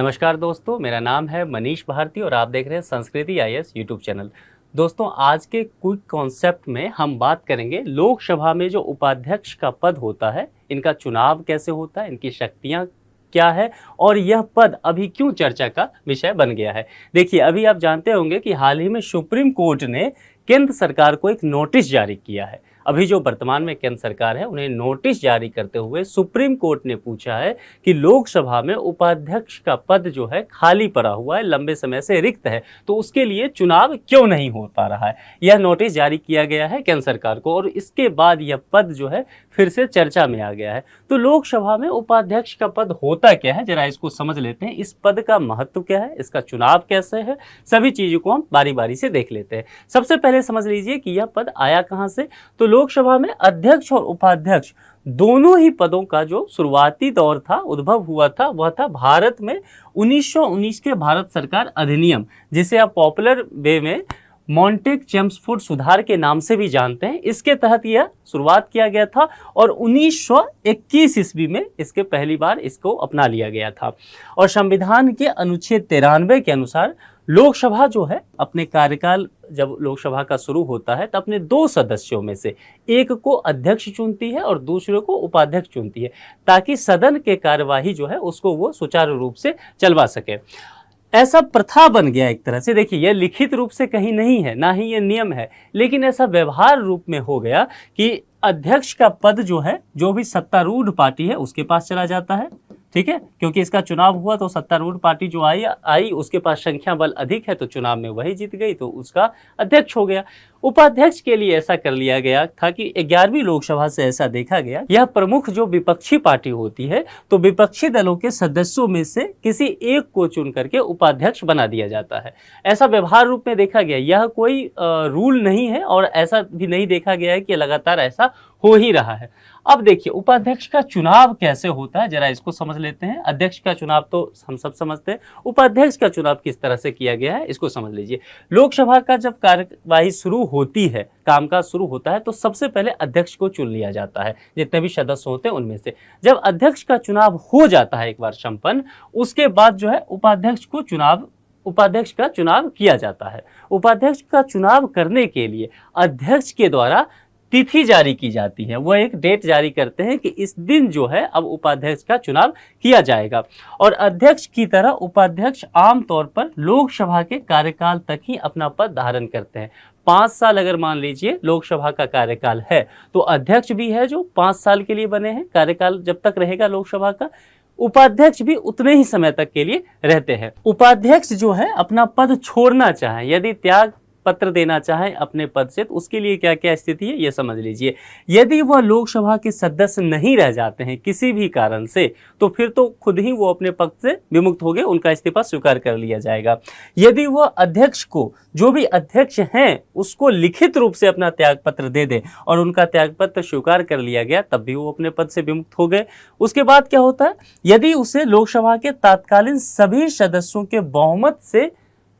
नमस्कार दोस्तों, मेरा नाम है मनीष भारती और आप देख रहे हैं संस्कृति आईएएस यूट्यूब चैनल। दोस्तों, आज के क्विक कॉन्सेप्ट में हम बात करेंगे लोकसभा में जो उपाध्यक्ष का पद होता है, इनका चुनाव कैसे होता है, इनकी शक्तियां क्या है और यह पद अभी क्यों चर्चा का विषय बन गया है। देखिए, अभी आप जानते होंगे कि हाल ही में सुप्रीम कोर्ट ने केंद्र सरकार को एक नोटिस जारी किया है। अभी जो वर्तमान में केंद्र सरकार है, उन्हें नोटिस जारी करते हुए सुप्रीम कोर्ट ने पूछा है कि लोकसभा में उपाध्यक्ष का पद जो है खाली पड़ा हुआ है, लंबे समय से रिक्त है, तो उसके लिए चुनाव क्यों नहीं हो पा रहा है। यह नोटिस जारी किया गया है केंद्र सरकार को और इसके बाद यह पद जो है फिर से चर्चा में आ गया है। तो लोकसभा में उपाध्यक्ष का पद होता क्या है, जरा इसको समझ लेते हैं। इस पद का महत्व क्या है, इसका चुनाव कैसे है, सभी चीजों को हम बारी बारी से देख लेते हैं। सबसे पहले समझ लीजिए कि यह पद आया कहां से। तो लोकसभा में अध्यक्ष और उपाध्यक्ष दोनों ही पदों का जो शुरुआती दौर था, उद्भव हुआ था, वह था भारत में 1919 के भारत सरकार अधिनियम, जिसे आप पॉपुलर वे में मॉन्टेग चेम्सफोर्ड सुधार के नाम से भी जानते हैं। इसके तहत यह शुरुआत किया गया था और 1921 ईस्वी में इसके पहली बार इसको अपना लिया गया था। और संविधान के अनुच्छेद 93 के अनुसार लोकसभा जो है अपने कार्यकाल, जब लोकसभा का शुरू होता है, तो अपने 2 सदस्यों में से एक को अध्यक्ष चुनती है और दूसरे को उपाध्यक्ष चुनती है, ताकि सदन के कार्यवाही जो है उसको वो सुचारू रूप से चलवा सके। ऐसा प्रथा बन गया एक तरह से। देखिए, यह लिखित रूप से कहीं नहीं है, ना ही यह नियम है, लेकिन ऐसा व्यवहार रूप में हो गया कि अध्यक्ष का पद जो है, जो भी सत्तारूढ़ पार्टी है उसके पास चला जाता है। ठीक है, क्योंकि इसका चुनाव हुआ तो सत्तारूढ़ पार्टी जो आई उसके पास संख्या बल अधिक है, तो चुनाव में वही जीत गई, तो उसका अध्यक्ष हो गया। उपाध्यक्ष के लिए ऐसा कर लिया गया था कि 11वीं लोकसभा से ऐसा देखा गया, यह प्रमुख जो विपक्षी पार्टी होती है, तो विपक्षी दलों के सदस्यों में से किसी एक को चुन करके उपाध्यक्ष बना दिया जाता है। ऐसा व्यवहार रूप में देखा गया। यह कोई रूल नहीं है और ऐसा भी नहीं देखा गया है कि लगातार ऐसा हो ही रहा है। अब देखिए, उपाध्यक्ष का चुनाव कैसे होता है, जरा इसको समझ लेते हैं। अध्यक्ष का चुनाव तो हम सब समझते हैं, उपाध्यक्ष का चुनाव किस तरह से किया गया है इसको समझ लीजिए। लोकसभा का जब कार्यवाही शुरू होती है, कामकाज शुरू होता है, तो सबसे पहले अध्यक्ष को चुन लिया जाता है, जितने भी सदस्य होते हैं उनमें से। जब अध्यक्ष का चुनाव हो जाता है एक बार संपन्न, उसके बाद जो है उपाध्यक्ष का चुनाव किया जाता है। उपाध्यक्ष का चुनाव करने के लिए अध्यक्ष के द्वारा तिथि जारी की जाती है। वह एक डेट जारी करते हैं कि इस दिन जो है अब उपाध्यक्ष का चुनाव किया जाएगा। और अध्यक्ष की तरह उपाध्यक्ष आमतौर पर लोकसभा के कार्यकाल तक ही अपना पद धारण करते हैं। 5 साल अगर मान लीजिए लोकसभा का कार्यकाल है, तो अध्यक्ष भी है जो 5 साल के लिए बने हैं, कार्यकाल जब तक रहेगा लोकसभा का। उपाध्यक्ष भी उतने ही समय तक के लिए रहते हैं। उपाध्यक्ष जो है अपना पद छोड़ना चाहे, यदि त्याग पत्र देना चाहे अपने पद से, तो उसके लिए क्या क्या स्थिति है ये समझ लीजिए। यदि वह लोकसभा के सदस्य नहीं रह जाते हैं किसी भी कारण से, तो फिर तो खुद ही वो अपने पद से विमुक्त हो गए, उनका इस्तीफा स्वीकार कर लिया जाएगा। यदि वह अध्यक्ष को, जो भी अध्यक्ष हैं, उसको लिखित रूप से अपना त्याग पत्र दे दे और उनका त्याग पत्र स्वीकार कर लिया गया, तब भी वो अपने पद से विमुक्त हो गए। उसके बाद क्या होता है, यदि उसे लोकसभा के तत्कालीन सभी सदस्यों के बहुमत से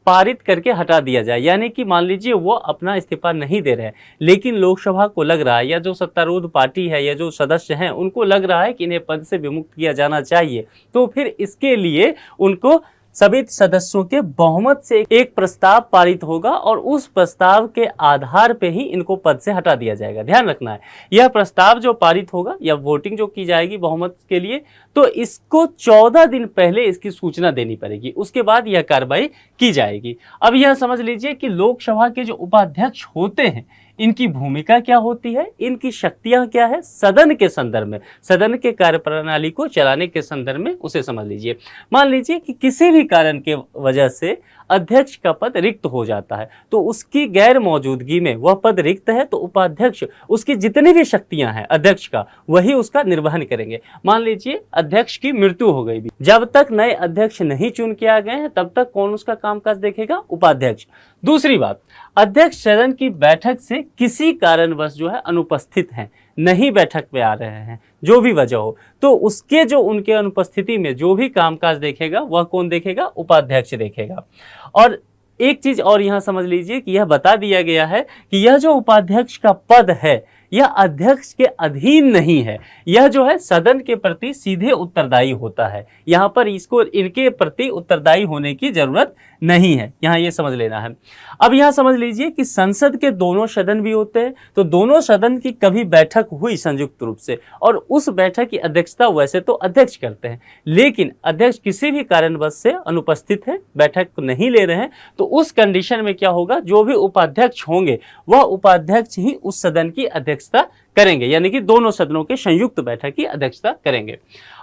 पारित करके हटा दिया जाए, यानी कि मान लीजिए वो अपना इस्तीफा नहीं दे रहे हैं, लेकिन लोकसभा को लग रहा है, या जो सत्तारूढ़ पार्टी है या जो सदस्य हैं उनको लग रहा है कि इन्हें पद से विमुक्त किया जाना चाहिए, तो फिर इसके लिए उनको सभी सदस्यों के बहुमत से एक प्रस्ताव पारित होगा और उस प्रस्ताव के आधार पे ही इनको पद से हटा दिया जाएगा। ध्यान रखना है, यह प्रस्ताव जो पारित होगा या वोटिंग जो की जाएगी बहुमत के लिए, तो इसको 14 दिन पहले इसकी सूचना देनी पड़ेगी, उसके बाद यह कार्रवाई की जाएगी। अब यह समझ लीजिए कि लोकसभा के जो उपाध्यक्ष होते हैं, इनकी भूमिका क्या होती है, इनकी शक्तियां क्या है सदन के संदर्भ में, सदन के कार्यप्रणाली को चलाने के संदर्भ में, उसे समझ लीजिए। मान लीजिए कि किसी भी कारण के वजह से अध्यक्ष का पद रिक्त हो जाता है, तो उसकी गैर मौजूदगी में वह पद रिक्त है, तो उपाध्यक्ष उसकी जितनी भी शक्तियां हैं अध्यक्ष का, वही उसका निर्वहन करेंगे। मान लीजिए अध्यक्ष की मृत्यु हो गई भी, जब तक नए अध्यक्ष नहीं चुन के आ गए हैं, तब तक कौन उसका कामकाज देखेगा, उपाध्यक्ष। दूसरी बात, अध्यक्ष सदन की बैठक से किसी कारणवश जो है अनुपस्थित हैं, नहीं बैठक में आ रहे हैं, जो भी वजह हो, तो उसके जो उनके अनुपस्थिति में जो भी कामकाज देखेगा वह कौन देखेगा, उपाध्यक्ष देखेगा। और एक चीज और यहां समझ लीजिए कि यह बता दिया गया है कि यह जो उपाध्यक्ष का पद है, यह अध्यक्ष के अधीन नहीं है, यह जो है सदन के प्रति सीधे उत्तरदायी होता है। यहाँ पर इसको इनके प्रति उत्तरदायी होने की जरूरत नहीं है, यहाँ ये समझ लेना है। अब यहाँ समझ लीजिए कि संसद के दोनों सदन भी होते हैं, तो दोनों सदन की कभी बैठक हुई संयुक्त रूप से और उस बैठक की अध्यक्षता वैसे तो अध्यक्ष करते हैं, लेकिन अध्यक्ष किसी भी कारणवश से अनुपस्थित है, बैठक नहीं ले रहे हैं, तो उस कंडीशन में क्या होगा, जो भी उपाध्यक्ष होंगे वह उपाध्यक्ष ही उस सदन की अध्यक्षता करेंगे, यानी कि दोनों सदनों के संयुक्त बैठक की अध्यक्षता करेंगे।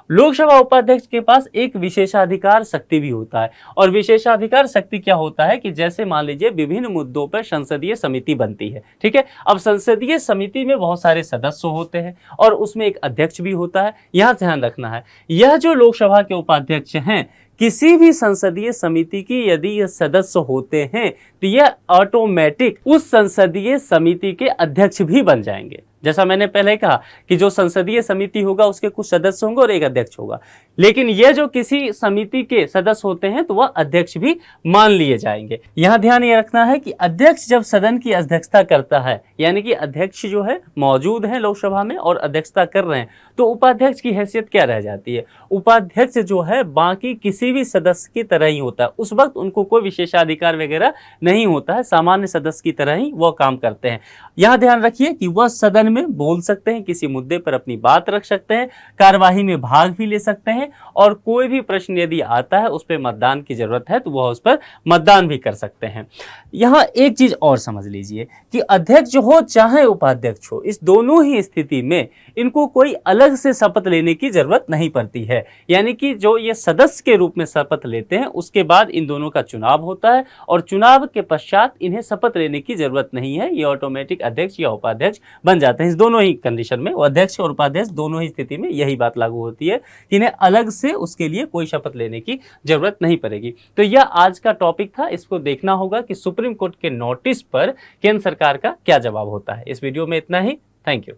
लोकसभा उपाध्यक्ष के पास एक विशेषाधिकार शक्ति भी होता है, और विशेषाधिकार शक्ति क्या होता है कि जैसे मान लीजिए विभिन्न मुद्दों पर संसदीय समिति बनती है, ठीक है। अब संसदीय समिति में बहुत सारे सदस्य होते हैं और उसमें एक अध्यक्ष भी होता है। यह ध्यान रखना है, यह जो लोकसभा के उपाध्यक्ष हैं, किसी भी संसदीय समिति की यदि ये सदस्य होते हैं तो यह ऑटोमेटिक उस संसदीय समिति के अध्यक्ष भी बन जाएंगे। जैसा मैंने पहले कहा कि जो संसदीय समिति होगा उसके कुछ सदस्य होंगे और एक अध्यक्ष होगा, लेकिन यह जो किसी समिति के सदस्य होते हैं तो वह अध्यक्ष भी मान लिए जाएंगे। यहाँ ध्यान ये रखना है कि अध्यक्ष जब सदन की अध्यक्षता करता है, यानी कि अध्यक्ष जो है मौजूद है लोकसभा में और अध्यक्षता कर रहे हैं, तो उपाध्यक्ष की हैसियत क्या रह जाती है, उपाध्यक्ष जो है बाकी किसी भी सदस्य की तरह ही होता है। उस वक्त उनको कोई विशेषाधिकार वगैरह नहीं होता है, सामान्य सदस्य की तरह ही वह काम करते हैं। यहाँ ध्यान रखिए कि वह सदन में बोल सकते हैं, किसी मुद्दे पर अपनी बात रख सकते हैं, कार्यवाही में भाग भी ले सकते हैं, और कोई भी प्रश्न यदि आता है उस पर मतदान की जरूरत है तो वह उस पर मतदान भी कर सकते हैं। यहाँ एक चीज और समझ लीजिए कि अध्यक्ष हो चाहे उपाध्यक्ष हो, इस दोनों ही स्थिति में इनको कोई अलग से शपथ लेने की जरूरत नहीं पड़ती है, यानी कि जो ये सदस्य के रूप में शपथ लेते हैं उसके बाद इन दोनों का चुनाव होता है और चुनाव के पश्चात इन्हें शपथ लेने की जरूरत नहीं है, ये ऑटोमेटिक अध्यक्ष या उपाध्यक्ष बन जाते हैं। इस दोनों ही कंडीशन में, अध्यक्ष और उपाध्यक्ष दोनों ही स्थिति में यही बात लागू होती है कि इन्हें अलग से उसके लिए कोई शपथ लेने की जरूरत नहीं पड़ेगी। तो यह आज का टॉपिक था, इसको देखना होगा कि सुप्रीम कोर्ट के नोटिस पर केंद्र सरकार का क्या जवाब होता है। इस वीडियो में इतना ही। Thank you.